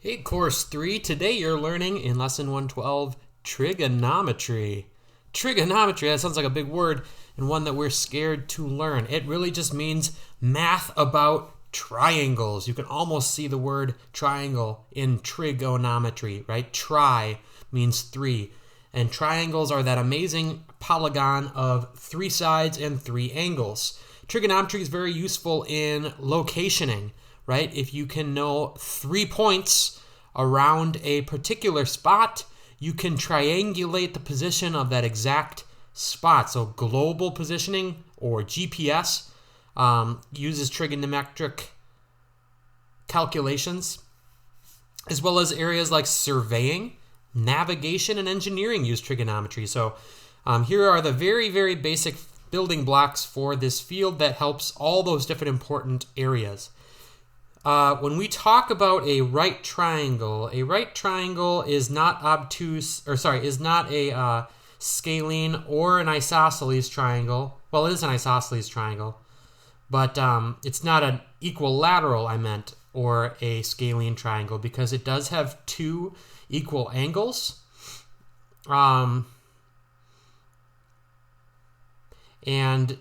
Hey, Course 3. Today you're learning in Lesson 112 trigonometry. Trigonometry, that sounds like a big word and one that we're scared to learn. It really just means math about triangles. You can almost see the word triangle in trigonometry, right? Tri means three. And triangles are that amazing polygon of three sides and three angles. Trigonometry is very useful in locationing, right? If you can know 3 points around a particular spot, you can triangulate the position of that exact spot. So global positioning, or GPS, uses trigonometric calculations, as well as areas like surveying, navigation, and engineering use trigonometry. So here are the very, very basic building blocks for this field that helps all those different important areas. When we talk about a right triangle is not is not a scalene or an isosceles triangle. Well, it is an isosceles triangle, but it's not an equilateral, or a scalene triangle, because it does have two equal angles. And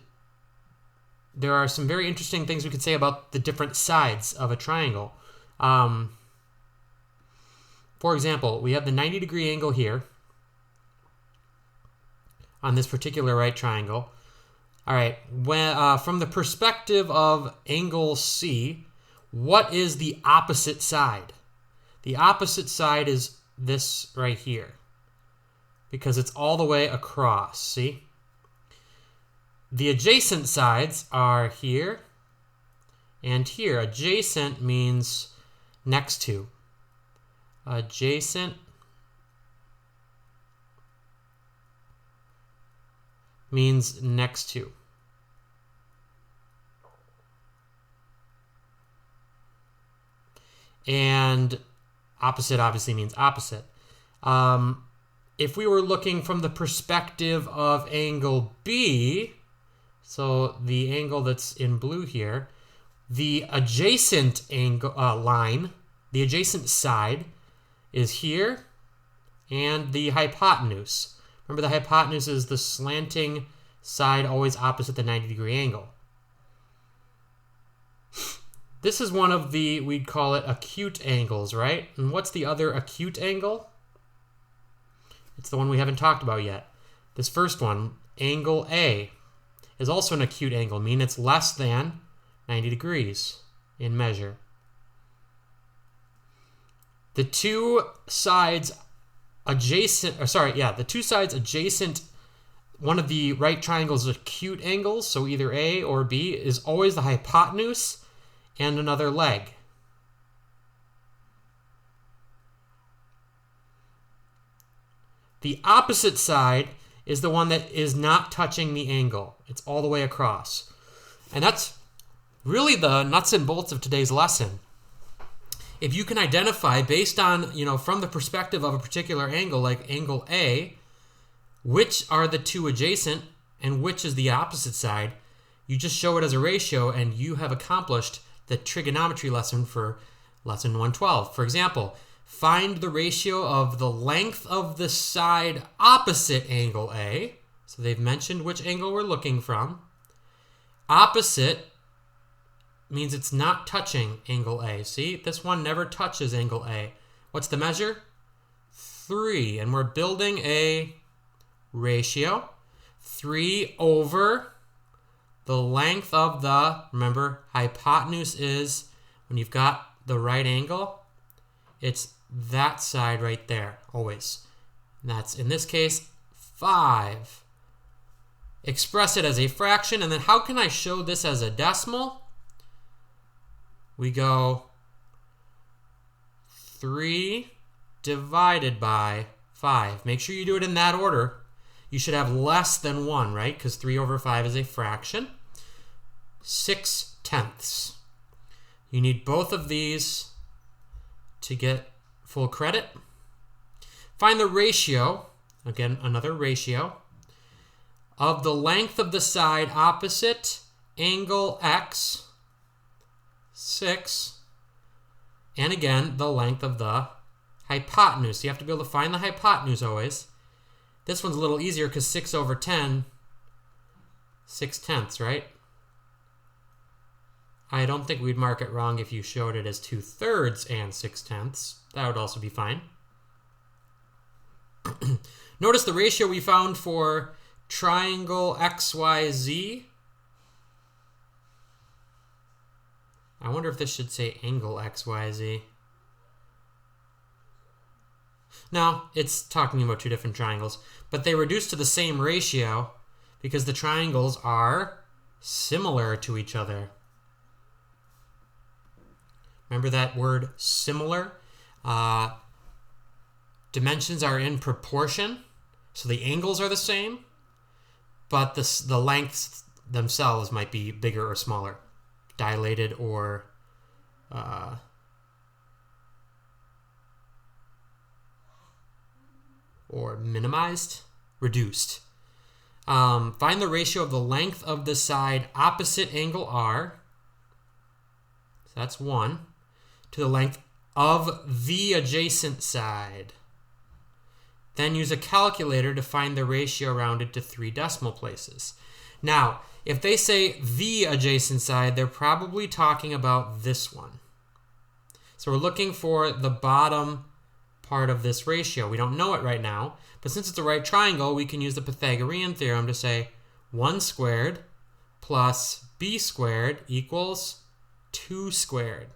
there are some very interesting things we could say about the different sides of a triangle. For example, we have the 90-degree angle here on this particular right triangle. All right, from the perspective of angle C, what is the opposite side? The opposite side is this right here, because it's all the way across, see? The adjacent sides are here and here. Adjacent means next to. Adjacent means next to. And opposite obviously means opposite. If we were looking from the perspective of angle B, so the angle that's in blue here, the adjacent angle line, the adjacent side is here, and the hypotenuse. Remember, the hypotenuse is the slanting side always opposite the 90-degree angle. This is one of the, we'd call it acute angles, right? And what's the other acute angle? It's the one we haven't talked about yet. This first one, angle A, is also an acute angle, meaning it's less than 90 degrees in measure. The two sides adjacent, one of the right triangle's acute angles, so either A or B, is always the hypotenuse and another leg. The opposite side is the one that is not touching the angle. It's all the way across. And that's really the nuts and bolts of today's lesson. If you can identify, based on, from the perspective of a particular angle, like angle A, which are the two adjacent and which is the opposite side, you just show it as a ratio and you have accomplished the trigonometry lesson for lesson 112. For example, find the ratio of the length of the side opposite angle A. So they've mentioned which angle we're looking from. Opposite means it's not touching angle A. See, this one never touches angle A. What's the measure? 3. And we're building a ratio. 3 over the length of the, remember, hypotenuse is, when you've got the right angle, it's that side right there, always. And that's, in this case, 5. Express it as a fraction, and then how can I show this as a decimal? We go 3 divided by 5. Make sure you do it in that order. You should have less than 1, right? Because 3 over 5 is a fraction. 6/10. You need both of these to get full credit. Find the ratio, again, another ratio, of the length of the side opposite angle X, 6, and again, the length of the hypotenuse. So you have to be able to find the hypotenuse always. This one's a little easier because 6 over 10, 6/10, right? I don't think we'd mark it wrong if you showed it as 2/3 and 6/10. That would also be fine. Notice the ratio we found for triangle XYZ. I wonder if this should say angle XYZ. No, it's talking about two different triangles, but they reduce to the same ratio because the triangles are similar to each other. Remember that word similar? Dimensions are in proportion, so the angles are the same, but the lengths themselves might be bigger or smaller, dilated or minimized, reduced. Find the ratio of the length of the side opposite angle R, so that's 1, to the length of the adjacent side. Then use a calculator to find the ratio rounded to 3 decimal places. Now, if they say the adjacent side, they're probably talking about this one. So we're looking for the bottom part of this ratio. We don't know it right now, but since it's a right triangle, we can use the Pythagorean theorem to say 1 squared plus b squared equals 2 squared.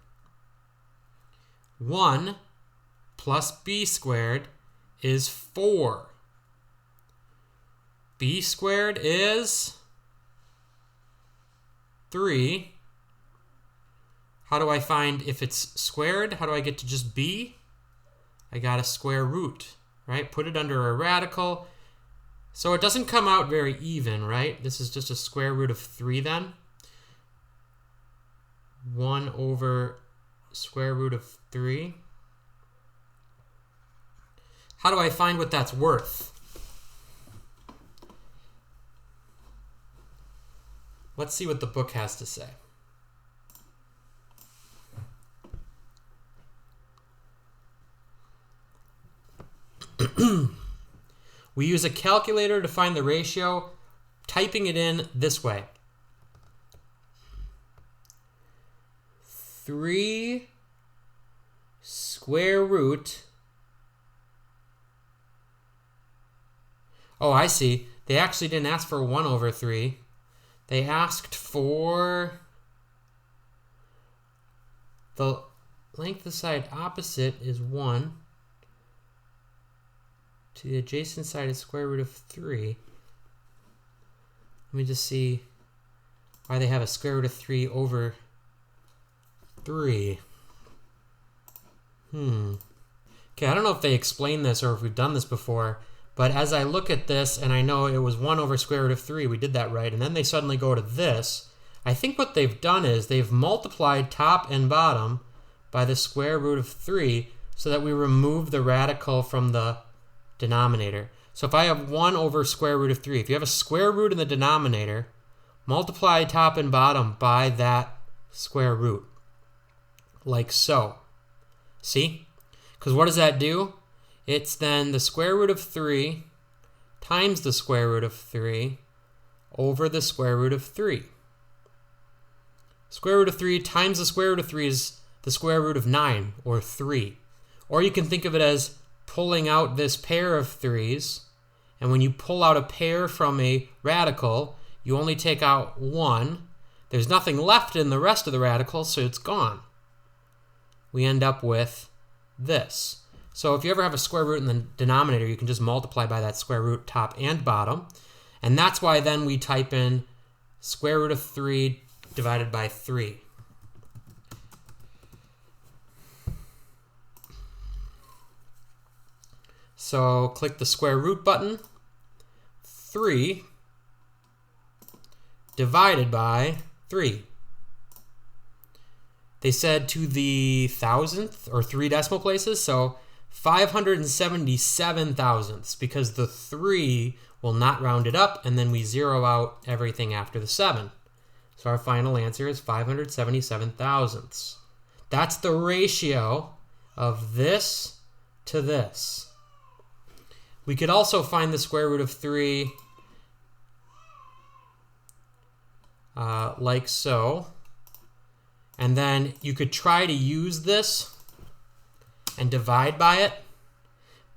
1 plus b squared is 4. B squared is 3. How do I find if it's squared? How do I get to just b? I got a square root, right? Put it under a radical. So it doesn't come out very even, right? This is just a square root of 3 then. 1 over square root of 3. How do I find what that's worth? Let's see what the book has to say. We use a calculator to find the ratio, typing it in this way. 3 square root. Oh, I see. They actually didn't ask for 1 over 3. They asked for the length of the side opposite is 1. To the adjacent side is square root of 3. Let me just see why they have a square root of 3 over 3. Okay, I don't know if they explained this or if we've done this before, but as I look at this, and I know it was 1 over square root of 3, we did that right, and then they suddenly go to this, I think what they've done is they've multiplied top and bottom by the square root of 3 so that we remove the radical from the denominator. So if I have 1 over square root of 3, if you have a square root in the denominator, multiply top and bottom by that square root, like so. See? Because what does that do? It's then the square root of 3 times the square root of 3 over the square root of 3. Square root of 3 times the square root of 3 is the square root of 9, or 3. Or you can think of it as pulling out this pair of 3's, and when you pull out a pair from a radical, you only take out 1. There's nothing left in the rest of the radical, so it's gone. We end up with this. So if you ever have a square root in the denominator, you can just multiply by that square root top and bottom. And that's why then we type in square root of 3 divided by 3. So click the square root button. 3 divided by 3. They said to the thousandth or 3 decimal places, so 577 thousandths, because the 3 will not round it up, and then we zero out everything after the 7. So our final answer is 577 thousandths. that's the ratio of this to this. We could also find the square root of 3 like so. And then you could try to use this and divide by it,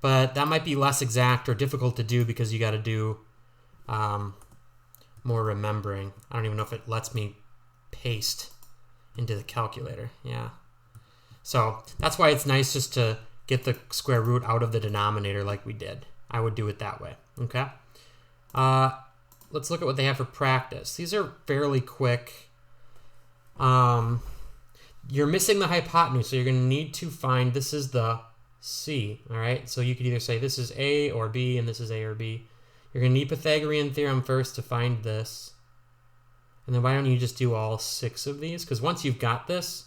but that might be less exact or difficult to do because you got to do more remembering. I don't even know if it lets me paste into the calculator. Yeah. So that's why it's nice just to get the square root out of the denominator like we did. I would do it that way. Okay. Let's look at what they have for practice. These are fairly quick. You're missing the hypotenuse, so you're going to need to find, this is the C, all right? So you could either say this is A or B, and this is A or B. You're going to need Pythagorean theorem first to find this. And then why don't you just do all 6 of these? Because once you've got this,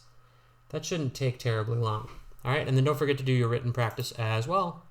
that shouldn't take terribly long. All right, and then don't forget to do your written practice as well.